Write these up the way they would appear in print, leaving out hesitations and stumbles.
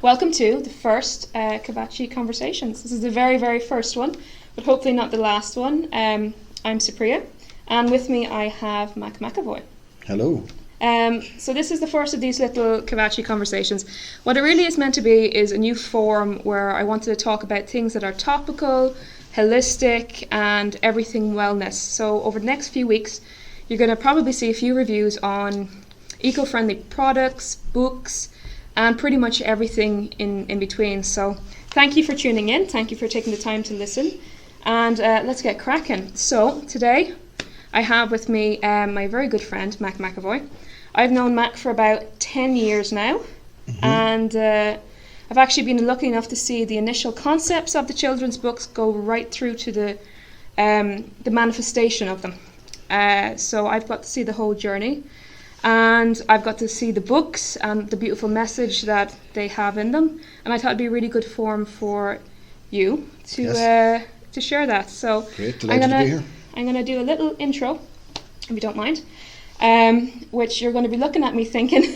Welcome to the first Kavachi Conversations. This is the very, very first one, but hopefully not the last one. I'm Supriya, and with me I have Mack McEvoy. Hello. So this is the first of these little Kavachi Conversations. What it really is meant to be is a new forum where I wanted to talk about things that are topical, holistic, and everything wellness. So over the next few weeks, you're going to probably see a few reviews on eco-friendly products, books, and pretty much everything in between. So thank you for tuning in. Thank you for taking the time to listen. And let's get cracking. So today I have with me my very good friend, Mack McEvoy. I've known Mack for about 10 years now. And I've actually been lucky enough to see the initial concepts of the children's books go right through to the manifestation of them. So I've got to see the whole journey. And I've got to see the books and the beautiful message that they have in them. And I thought it'd be a really good forum for you to share that. So Great, delighted to be here. I'm going to do a little intro, if you don't mind, which you're going to be looking at me thinking,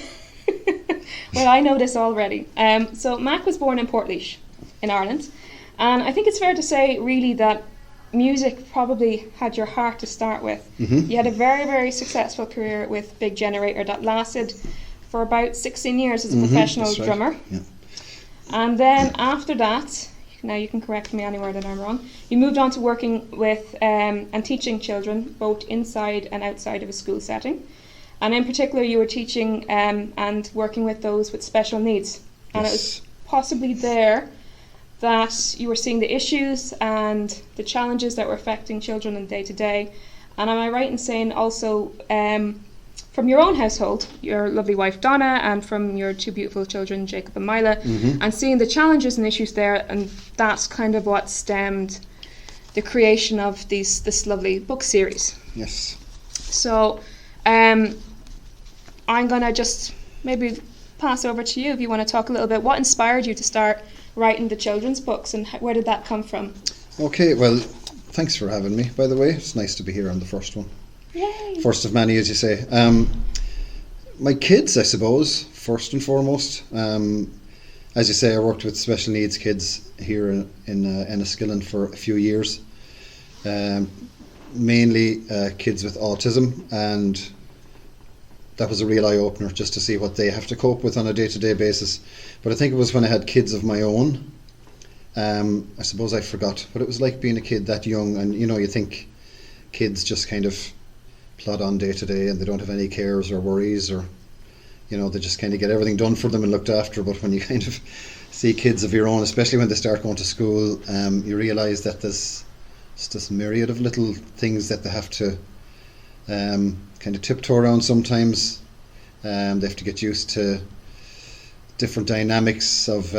well, I know this already. So Mack was born in Portlaoise in Ireland. And I think it's fair to say, really, that music probably had your heart to start with. You had a very, very successful career with Big Generator that lasted for about 16 years as a professional drummer. Yeah. And then after that, now you can correct me anywhere that I'm wrong, you moved on to working with and teaching children both inside and outside of a school setting. And in particular, you were teaching and working with those with special needs. And it was possibly there that you were seeing the issues and the challenges that were affecting children in day to day. And am I right in saying also from your own household, your lovely wife Donna, and from your two beautiful children, Jacob and Mila, and seeing the challenges and issues there, and that's kind of what stemmed the creation of this lovely book series. Yes. So I'm going to just maybe pass over to you if you want to talk a little bit. What inspired you to start writing the children's books, and where did that come from? Okay, well, thanks for having me, by the way. It's nice to be here on the first one. Yay! First of many, as you say. My kids, I suppose, first and foremost. As you say, I worked with special needs kids here in Enniskillen for a few years. Mainly kids with autism, and that was a real eye-opener just to see what they have to cope with on a day-to-day basis. But I think it was when I had kids of my own, I suppose I forgot what it was like being a kid that young. And you think kids just kind of plod on day to day and they don't have any cares or worries, or they just kind of get everything done for them and looked after. But when you kind of see kids of your own, especially when they start going to school, you realise that there's just this myriad of little things that they have to kind of tiptoe around sometimes. They have to get used to different dynamics of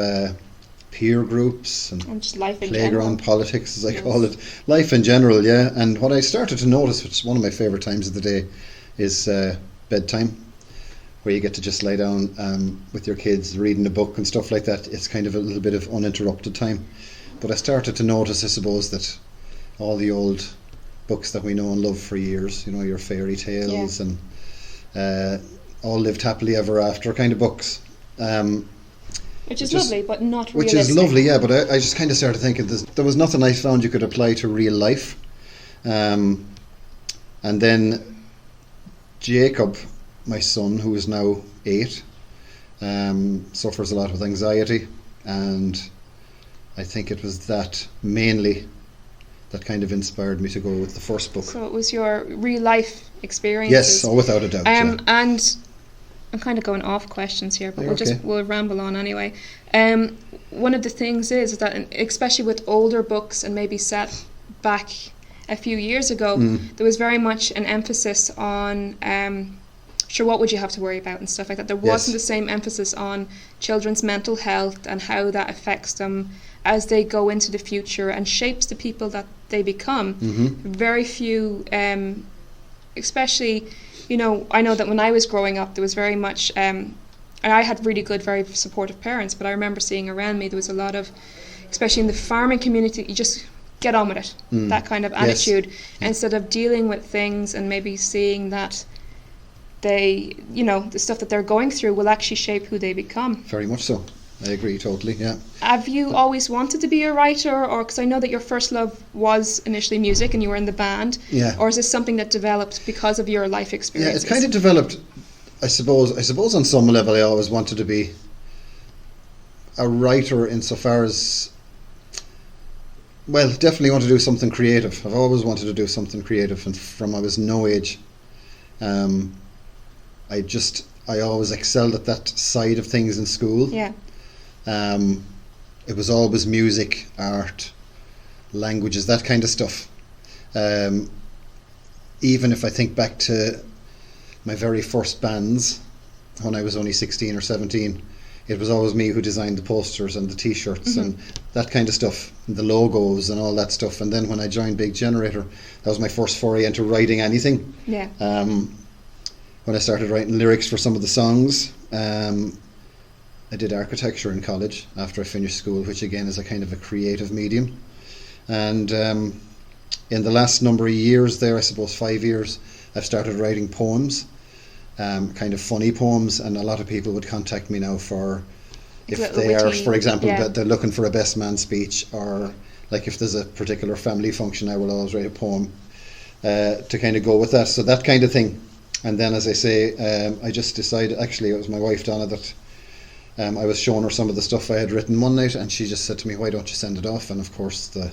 peer groups and just life in playground general. politics, as I call it. Life in general, yeah. And what I started to notice, which is one of my favourite times of the day, is bedtime, where you get to just lie down with your kids reading a book and stuff like that. It's kind of a little bit of uninterrupted time. But I started to notice, I suppose, that all the old books that we know and love for years, your fairy tales and all lived happily ever after kind of books. Which is lovely, but not realistic. Which is lovely, yeah, but I just kind of started thinking there was nothing I found you could apply to real life. And then Jacob, my son, who is now 8, suffers a lot with anxiety, and I think it was that mainly that kind of inspired me to go with the first book. So it was your real life experiences. Yes, without a doubt. And I'm kind of going off questions here, but we'll ramble on anyway. One of the things is that, especially with older books and maybe set back a few years ago, there was very much an emphasis on what would you have to worry about and stuff like that. There wasn't the same emphasis on children's mental health and how that affects them as they go into the future and shapes the people that they become. Very few, especially, I know that when I was growing up, there was very much, and I had really good, very supportive parents, but I remember seeing around me, there was a lot of, especially in the farming community, you just get on with it, that kind of attitude, instead of dealing with things and maybe seeing that they, the stuff that they're going through will actually shape who they become. Very much so. I agree totally, yeah. Have you always wanted to be a writer, or because I know that your first love was initially music and you were in the band, Yeah. or is this something that developed because of your life experiences? Yeah, it kind of developed, I suppose on some level I always wanted to be a writer insofar as, well, definitely want to do something creative. I've always wanted to do something creative, and from I was no age. I always excelled at that side of things in school. Yeah. It was always music, art, languages, that kind of stuff. Even if I think back to my very first bands when I was only 16 or 17, it was always me who designed the posters and the t-shirts and that kind of stuff, and the logos and all that stuff. And then when I joined Big Generator, that was my first foray into writing anything. Yeah. When I started writing lyrics for some of the songs, I did architecture in college after I finished school, which again is a kind of a creative medium. And in the last number of years there, I suppose 5 years, I've started writing poems, kind of funny poems, and a lot of people would contact me now for, if they are, for example, they're looking for a best man speech, or like if there's a particular family function, I will always write a poem to kind of go with that. So that kind of thing. And then, as I say, I just decided, actually it was my wife Donna that I was showing her some of the stuff I had written one night, and she just said to me, why don't you send it off? And of course the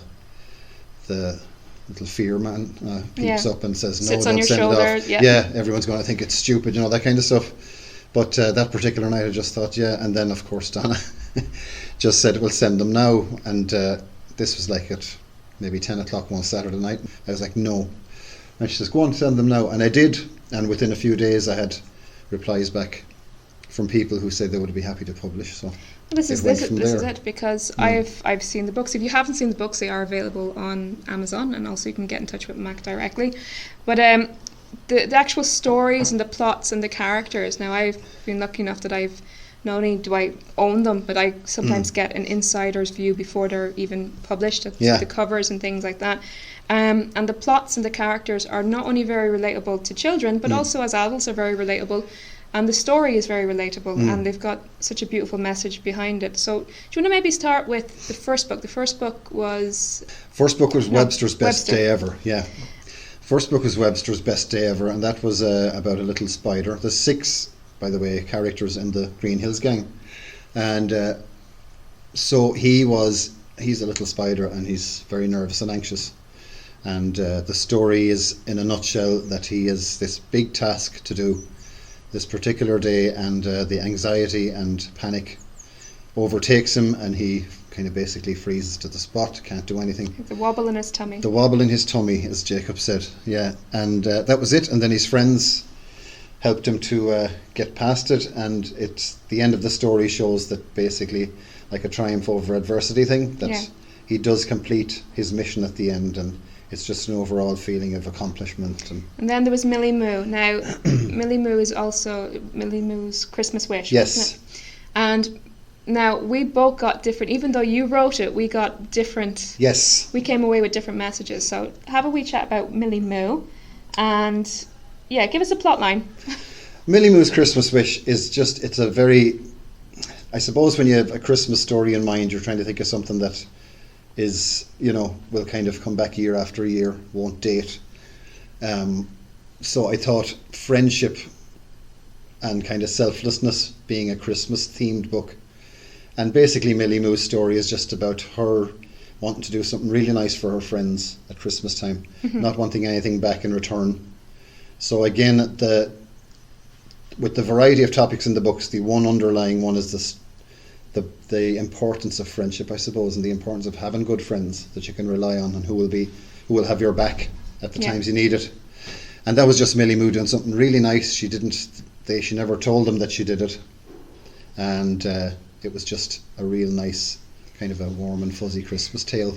little fear man peeps up and says, no, sits don't on your send shoulder, it off. Yeah, everyone's going to think it's stupid, that kind of stuff. But that particular night I just thought, and then of course Donna just said, well, send them now. And this was like at maybe 10 o'clock one Saturday night. I was like, no. And she says, go on, send them now. And I did, and within a few days I had replies back from people who said they would be happy to publish. So this is it, because I've seen the books. If you haven't seen the books, they are available on Amazon, and also you can get in touch with Mac directly. But the actual stories and the plots and the characters, now I've been lucky enough that I've not only do I own them, but I sometimes get an insider's view before they're even published, the covers and things like that. And the plots and the characters are not only very relatable to children, but also as adults are very relatable. And the story is very relatable, and they've got such a beautiful message behind it. So do you want to maybe start with the first book? The first book was... Webster's Best Day Ever, yeah. First book was Webster's Best Day Ever, and that was about a little spider. There's 6, by the way, characters in the Green Hills Gang. And so he's a little spider, and he's very nervous and anxious. And the story is, in a nutshell, that he has this big task to do this particular day, and the anxiety and panic overtakes him, and he kind of basically freezes to the spot, can't do anything. The wobble in his tummy. The wobble in his tummy, as Jacob said, yeah. And that was it, and then his friends helped him to get past it, and the end of the story shows that basically, like a triumph over adversity thing, that he does complete his mission at the end, and it's just an overall feeling of accomplishment. And then there was Millie Moo. Now, Millie Moo is also Millie Moo's Christmas Wish. Yes. Isn't it? And now we both got different, even though you wrote it, we got different. Yes. We came away with different messages. So have a wee chat about Millie Moo, and give us a plot line. Millie Moo's Christmas Wish is just, it's a very, I suppose when you have a Christmas story in mind, you're trying to think of something that is, will kind of come back year after year, won't date. So I thought friendship and kind of selflessness being a Christmas themed book. And basically Millie Moo's story is just about her wanting to do something really nice for her friends at Christmas time, not wanting anything back in return. So again, with the variety of topics in the books, the one underlying one is the importance of friendship, I suppose, and the importance of having good friends that you can rely on, and who will have your back at the times you need it. And that was just Millie Moo doing something really nice. She never told them that she did it, and it was just a real nice kind of a warm and fuzzy Christmas tale,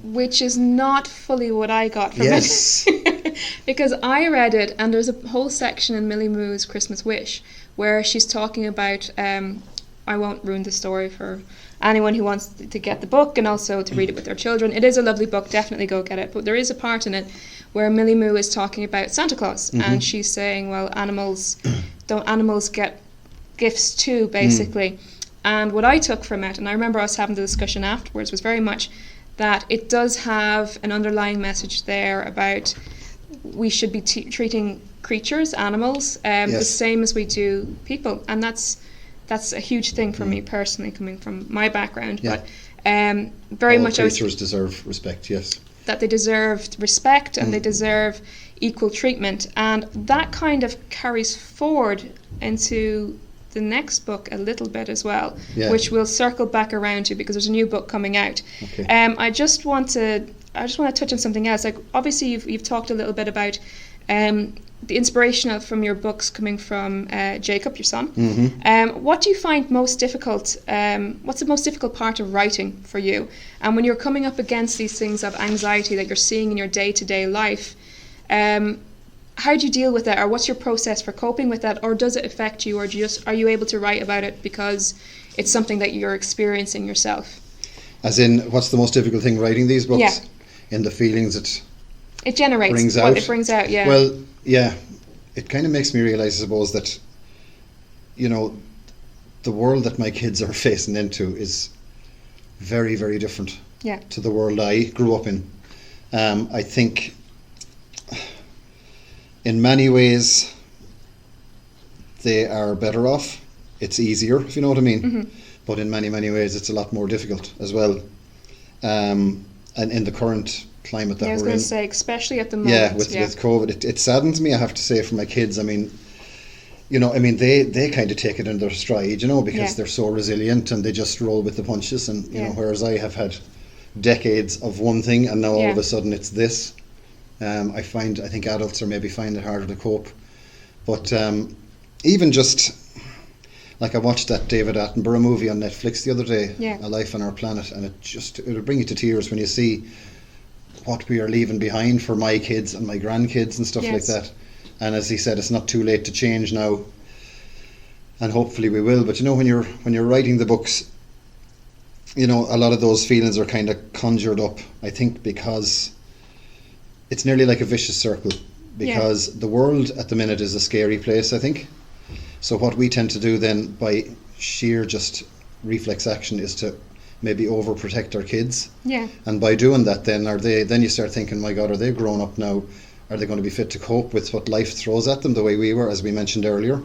Which is not fully what I got from it. Because I read it, and there's a whole section in Millie Moo's Christmas Wish where she's talking about, I won't ruin the story for anyone who wants to get the book and also to read it with their children. It is a lovely book, definitely go get it. But there is a part in it where Millie Moo is talking about Santa Claus, and she's saying, well, don't animals get gifts too, basically. And what I took from it, and I remember us having the discussion afterwards, was very much that it does have an underlying message there about we should be treating creatures, animals, the same as we do people. And that's a huge thing for me personally, coming from my background. Yeah. But very all much creatures deserve respect, yes. That they deserve respect and they deserve equal treatment. And that kind of carries forward into the next book a little bit as well, which we'll circle back around to because there's a new book coming out. Okay. I just want to touch on something else. Like, obviously you've talked a little bit about the inspiration from your books coming from Jacob, your son. Mm-hmm. What do you find most difficult? What's the most difficult part of writing for you? And when you're coming up against these things of anxiety that you're seeing in your day-to-day life, how do you deal with that, or what's your process for coping with that, or does it affect you, or are you able to write about it because it's something that you're experiencing yourself? As in, what's the most difficult thing writing these books? Yeah. In the feelings it generates, brings what out. it brings out, yeah. Well, yeah, it kind of makes me realise, I suppose, that, you know, the world that my kids are facing into is very, very different to the world I grew up in. I think in many ways they are better off. It's easier, if you know what I mean. Mm-hmm. But in many, many ways it's a lot more difficult as well. And in the current climate that we're in. I was going to say, especially at the moment. Yeah, with COVID. It saddens me, I have to say, for my kids. I mean, you know, they kind of take it in their stride, you know, because they're so resilient and they just roll with the punches. And, you know, whereas I have had decades of one thing and now all of a sudden it's this. I think adults are maybe finding it harder to cope. But even just, like, I watched that David Attenborough movie on Netflix the other day, A Life on Our Planet, and it'll bring you to tears when you see what we are leaving behind for my kids and my grandkids and stuff like that. And as he said, it's not too late to change now, and hopefully we will. But you know, when you're writing the books, you know, a lot of those feelings are kind of conjured up, I think, because it's nearly like a vicious circle, because the world at the minute is a scary place, I think. So what we tend to do then, by sheer just reflex action, is to maybe overprotect our kids. Yeah. And by doing that, then you start thinking, my God, are they grown up now? Are they going to be fit to cope with what life throws at them the way we were, as we mentioned earlier?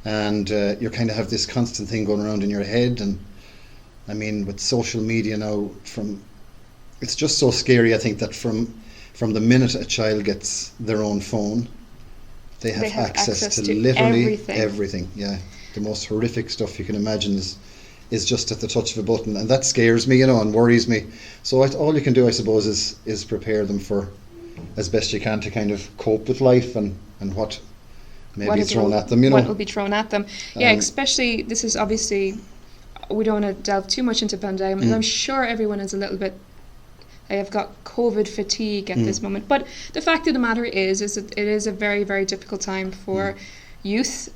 And you kind of have this constant thing going around in your head. And I mean, with social media now, it's just so scary, I think, that from the minute a child gets their own phone, they have access to literally everything. Yeah, the most horrific stuff you can imagine is just at the touch of a button, and that scares me, you know, and worries me. So all you can do, I suppose, is prepare them for, as best you can, to kind of cope with life and what may be thrown at them, you know. What will be thrown at them. Yeah, especially, this is obviously, we don't want to delve too much into pandemic. I'm sure everyone is a little bit, they have got COVID fatigue at this moment. But the fact of the matter is that it is a very, very difficult time for youth,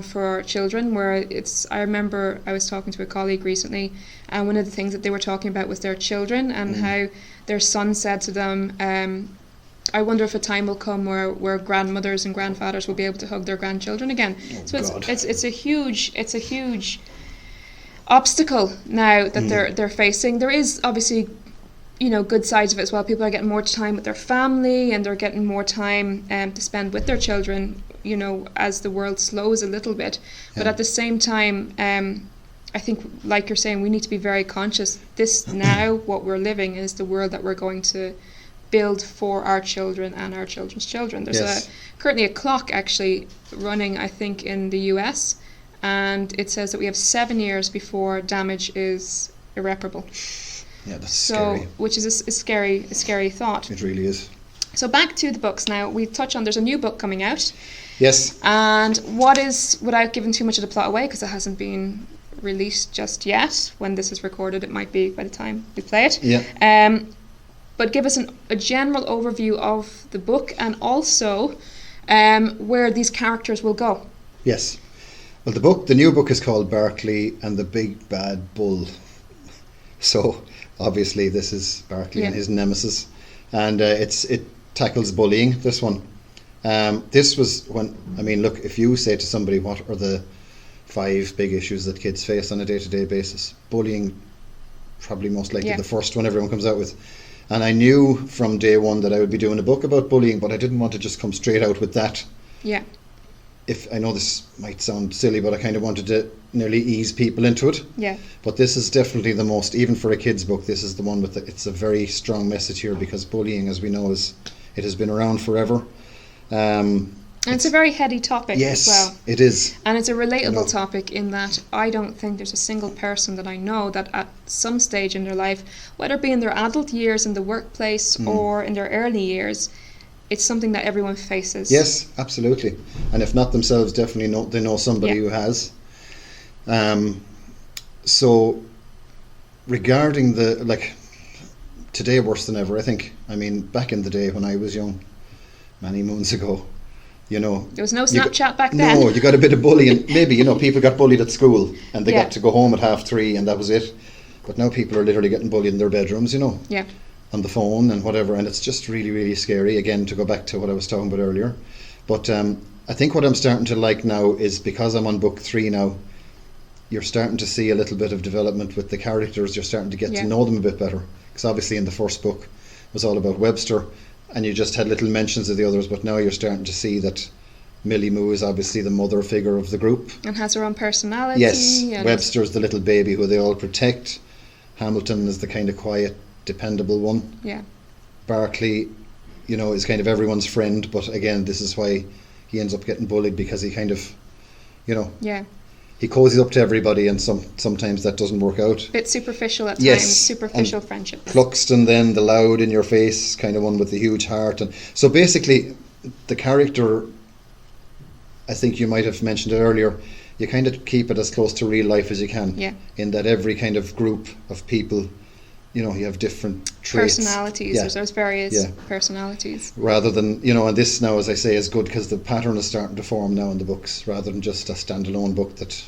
for children, where I remember I was talking to a colleague recently, and one of the things that they were talking about was their children, and how their son said to them, I wonder if a time will come where grandmothers and grandfathers will be able to hug their grandchildren again. It's a huge obstacle now that they're facing. There is obviously, you know, good sides of it as well. People are getting more time with their family, and they're getting more time to spend with their children, you know, as the world slows a little bit. But at the same time, I think, like you're saying, we need to be very conscious. This now, what we're living, is the world that we're going to build for our children and our children's children. There's currently a clock actually running, I think, in the US, and it says that we have 7 years before damage is irreparable. Yeah, that's scary. Which is a scary thought. It really is. So back to the books now. We touch on, there's a new book coming out. Yes. And what is, without giving too much of the plot away, because it hasn't been released just yet, when this is recorded, it might be by the time we play it. Yeah. But give us a general overview of the book, and also where these characters will go. Yes. Well, the new book is called Barkley and the Big Bad Bull. So obviously this is Barkley and his nemesis, and it tackles bullying, this one. This was when, I mean, look, if you say to somebody, what are the 5 big issues that kids face on a day-to-day basis. Bullying, probably most likely the first one everyone comes out with. And I knew from day one that I would be doing a book about bullying, but I didn't want to just come straight out with that. Yeah. If I know this might sound silly, but I kind of wanted to nearly ease people into it. Yeah. But this is definitely the most, even for a kid's book, this is the one with it's a very strong message here, because bullying, as we know, it has been around forever. And it's a very heady topic as well. Yes, it is. And it's a relatable topic in that I don't think there's a single person that I know that at some stage in their life, whether it be in their adult years, in the workplace, or in their early years, it's something that everyone faces. Yes, absolutely. And if not themselves, definitely they know somebody who has. So regarding today worse than ever, I think. I mean, back in the day when I was young, many moons ago, there was no Snapchat back then. No, you got a bit of bullying. Maybe, people got bullied at school and they got to go home at 3:30 and that was it. But now people are literally getting bullied in their bedrooms, Yeah. on the phone and whatever, and it's just really, really scary, again, to go back to what I was talking about earlier. But I think what I'm starting to like now is, because I'm on book 3 now, you're starting to see a little bit of development with the characters. You're starting to get to know them a bit better, because obviously in the first book it was all about Webster and you just had little mentions of the others, but now you're starting to see that Millie Moo is obviously the mother figure of the group and has her own personality. Yes, Webster's the little baby who they all protect. Hamilton is the kind of quiet, dependable one. Yeah. Barclay, is kind of everyone's friend, but again, this is why he ends up getting bullied, because he kind of, he cozies up to everybody, and sometimes that doesn't work out. Bit superficial at times, superficial friendships. Cluxton then, the loud in your face kind of one with the huge heart. And so basically, the character, I think you might have mentioned it earlier, you kind of keep it as close to real life as you can. Yeah. In that every kind of group of people, you have different traits. Personalities. Yeah. There's various personalities. Rather than, and this now, as I say, is good because the pattern is starting to form now in the books, rather than just a standalone book that...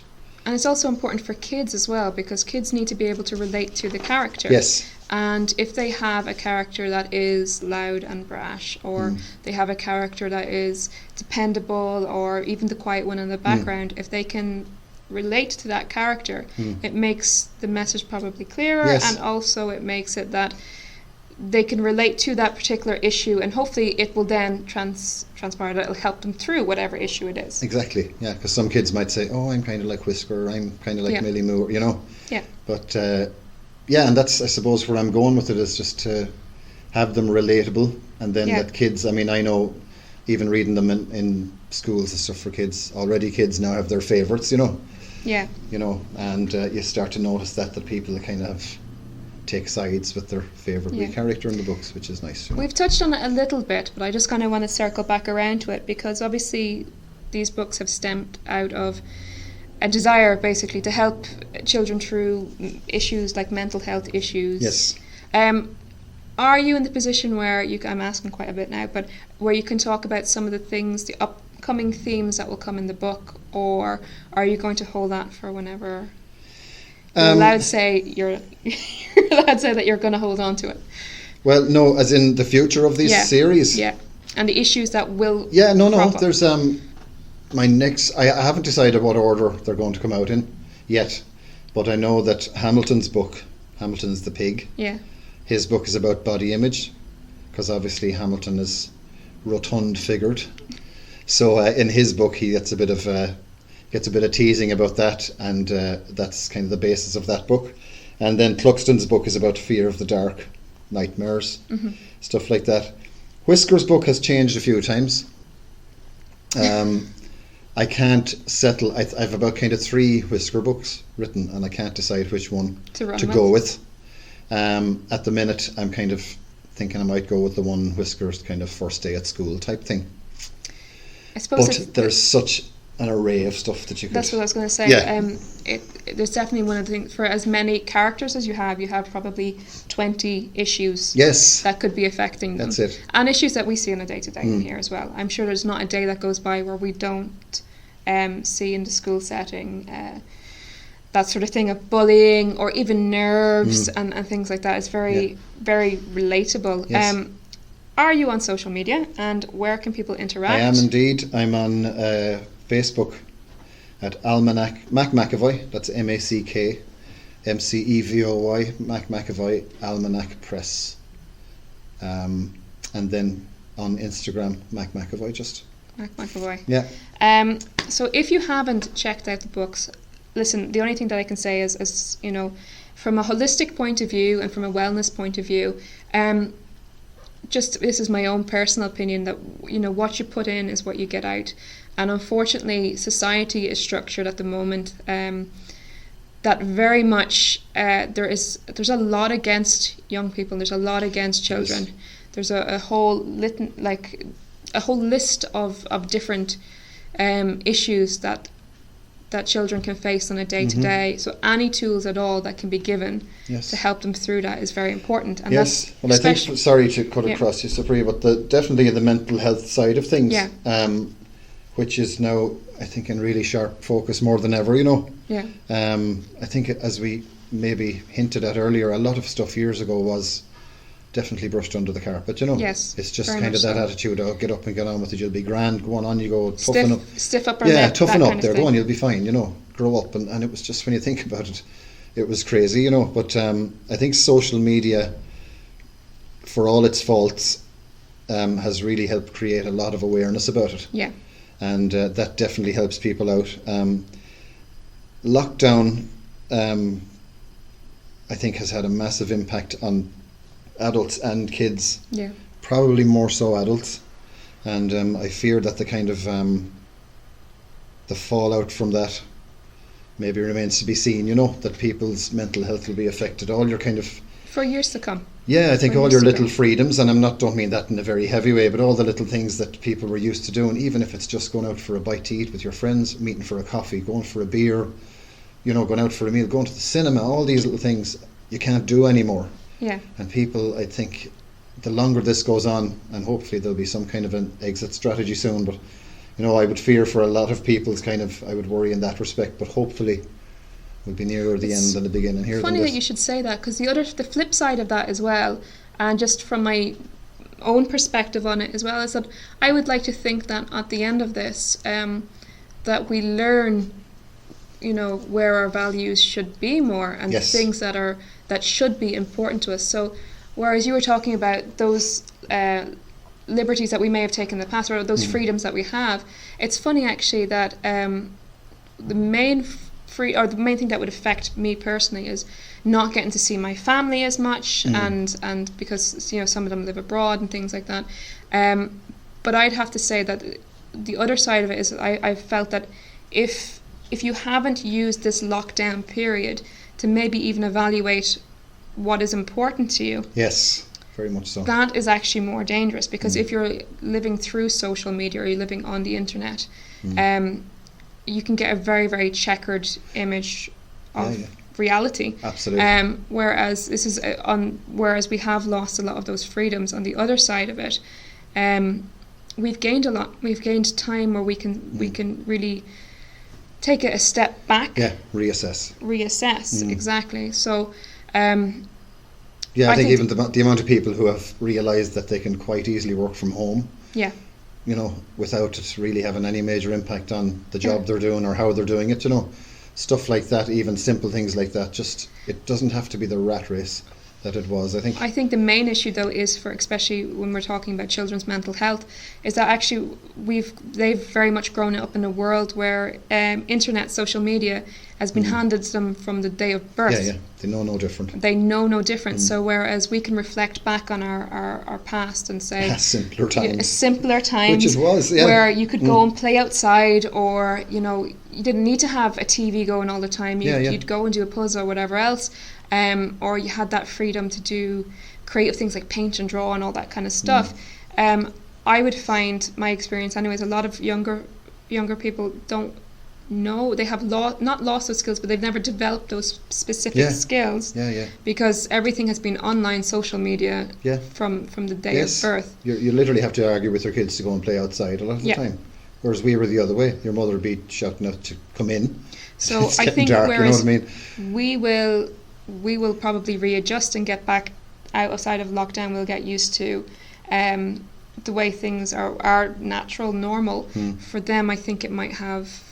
And it's also important for kids as well, because kids need to be able to relate to the character. Yes. And if they have a character that is loud and brash, or they have a character that is dependable, or even the quiet one in the background, if they can relate to that character, it makes the message probably clearer, and also it makes it that they can relate to that particular issue, and hopefully it will then transpire that it'll help them through whatever issue it is. Exactly, yeah, because some kids might say, oh, I'm kind of like Whisker, or I'm kind of like Millie Moo, Yeah. But and that's, I suppose, where I'm going with it, is just to have them relatable, and then that kids, I mean, I know even reading them in schools and stuff for kids, already kids now have their favourites, Yeah. And you start to notice that people kind of take sides with their favourite character in the books, which is nice. We've touched on it a little bit, but I just kind of want to circle back around to it, because obviously these books have stemmed out of a desire basically to help children through issues like mental health issues. Yes. Are you in the position where I'm asking quite a bit now, but where you can talk about some of the things, the upcoming themes that will come in the book, or are you going to hold that for whenever? You're allowed to say you're allowed to say that you're going to hold on to it. Well, no, as in the future of these series. Yeah, and the issues that will. Yeah, no. There's my next. I haven't decided what order they're going to come out in yet, but I know that Hamilton's book, Hamilton's the pig. Yeah. His book is about body image, because obviously Hamilton is rotund figured. So in his book, he gets a bit of teasing about that, and that's kind of the basis of that book. And then Cluxton's book is about fear of the dark, nightmares, stuff like that. Whisker's book has changed a few times. I can't settle. I've about kind of 3 Whisker books written, and I can't decide which one to go with. At the minute, I'm kind of thinking I might go with the one Whisker's kind of first day at school type thing. I suppose but there's such an array of stuff that you could... That's what I was going to say. Yeah. There's definitely one of the things, for as many characters as you have probably 20 issues that could be affecting them. That's it. And issues that we see on a day-to-day in here as well. I'm sure there's not a day that goes by where we don't see in the school setting that sort of thing of bullying, or even nerves and things like that. It's very, very relatable. Yes. Are you on social media, and where can people interact? I am indeed. I'm on Facebook, at Almanac, Mack McEvoy, that's MackMcEvoy, Mack McEvoy, Almanac Press. And then on Instagram, Mack McEvoy, just. Mack McEvoy. Yeah. So if you haven't checked out the books, listen, the only thing that I can say is you know, from a holistic point of view and from a wellness point of view, just this is my own personal opinion, that you know, what you put in is what you get out. And unfortunately, society is structured at the moment that very much there's a lot against young people. There's a lot against children. Yes. There's a whole list of different issues that children can face on a day-to-day. So any tools at all that can be given to help them through that is very important. And yes, well, I think, sorry to cut across you, Supriya, but definitely the mental health side of things, which is now, I think, in really sharp focus more than ever, you know. Yeah. I think, as we maybe hinted at earlier, a lot of stuff years ago was definitely brushed under the carpet, you know. Yes. It's just kind of that attitude, get up and get on with it, you'll be grand, go on, you go, toughen up. Stiff upper lip. Yeah, lip, toughen up there, go on, you'll be fine, you know, grow up. And it was just, when you think about it, it was crazy, you know. But I think social media, for all its faults, has really helped create a lot of awareness about it. Yeah. And that definitely helps people out. Lockdown, I think, has had a massive impact on adults and kids. Yeah. Probably more so adults. And I fear that the kind of the fallout from that maybe remains to be seen, you know, that people's mental health will be affected. All your kind of... For years to come. Yeah, I think all your little freedoms, and don't mean that in a very heavy way, but all the little things that people were used to doing, even if it's just going out for a bite to eat with your friends, meeting for a coffee, going for a beer, you know, going out for a meal, going to the cinema, all these little things you can't do anymore. Yeah. And people, I think, the longer this goes on, and hopefully there'll be some kind of an exit strategy soon, but, you know, I would fear for a lot of people's I would worry in that respect, but hopefully we'll be nearer the end than the beginning here. Funny that you should say that, because the flip side of that as well, and just from my own perspective on it as well, is that I would like to think that at the end of this, that we learn, you know, where our values should be more, and the things that should be important to us. So whereas you were talking about those liberties that we may have taken in the past, or those freedoms that we have, it's funny actually that the main thing that would affect me personally is not getting to see my family as much, and because, you know, some of them live abroad and things like that. But I'd have to say that the other side of it is I felt that if you haven't used this lockdown period to maybe even evaluate what is important to you, yes, very much so, that is actually more dangerous, because if you're living through social media or you're living on the internet, you can get a very, very checkered image of reality. Absolutely. Whereas whereas we have lost a lot of those freedoms on the other side of it, we've gained a lot. We've gained time where we can really take it a step back. Yeah, reassess, exactly. So I think even the amount of people who have realised that they can quite easily work from home, you know, without it really having any major impact on the job they're doing or how they're doing it, you know, stuff like that, even simple things like that, just, it doesn't have to be the rat race that it was. I think the main issue though is, for especially when we're talking about children's mental health, is that actually they've very much grown up in a world where internet, social media has been handed to them from the day of birth. Yeah, they know no different. So whereas we can reflect back on our past and say simpler times, which it was, where you could go and play outside, or, you know, you didn't need to have a TV going all the time. You'd go and do a puzzle or whatever else, or you had that freedom to do creative things like paint and draw and all that kind of stuff. I would find, my experience anyways, a lot of younger people don't know, they have not lost those skills, but they've never developed those specific skills, because everything has been online, social media, from the day of birth. You literally have to argue with your kids to go and play outside a lot of the time, whereas we were the other way. Your mother would be shouting out to come in. So it's I think dark, whereas you know what I mean? we will probably readjust and get back outside of lockdown. We'll get used to the way things are natural, normal. For them, I think it might have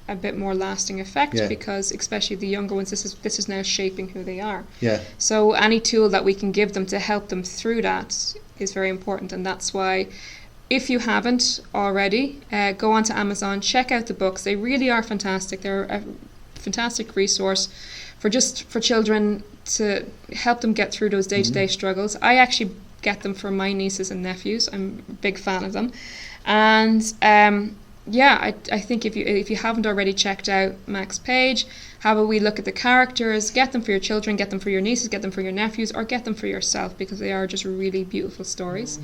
a bit more lasting effect, Yeah. because especially the younger ones, this is now shaping who they are. Yeah. So any tool that we can give them to help them through that is very important, and that's why, if you haven't already, go onto Amazon, check out the books. They really are fantastic. They're a fantastic resource for children, to help them get through those day-to-day struggles. I actually get them for my nieces and nephews. I'm a big fan of them. And I think if you haven't already checked out Mack's page, have a wee look at the characters, get them for your children, get them for your nieces, get them for your nephews, or get them for yourself, because they are just really beautiful stories.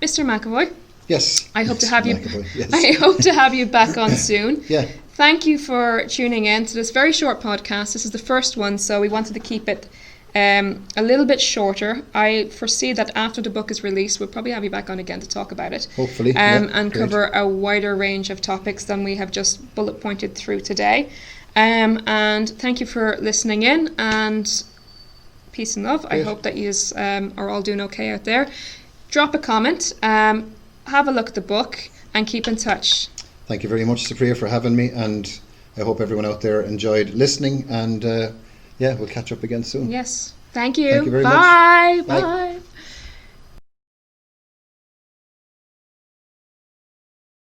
Mr. McEvoy, Yes. I hope to have you. McEvoy, yes. I hope to have you back on soon. Yeah. Thank you for tuning in to this very short podcast. This is the first one, so we wanted to keep it a little bit shorter. I foresee that after the book is released, we'll probably have you back on again to talk about it. Hopefully. And great. cover a wider range of topics than we have just bullet pointed through today. And thank you for listening in, and peace and love. Great. I hope that you are all doing okay out there. Drop a comment, have a look at the book, and keep in touch. Thank you very much, Supriya, for having me, and I hope everyone out there enjoyed listening, and we'll catch up again soon. Yes. Thank you. Thank you very much. Bye. Bye. Bye.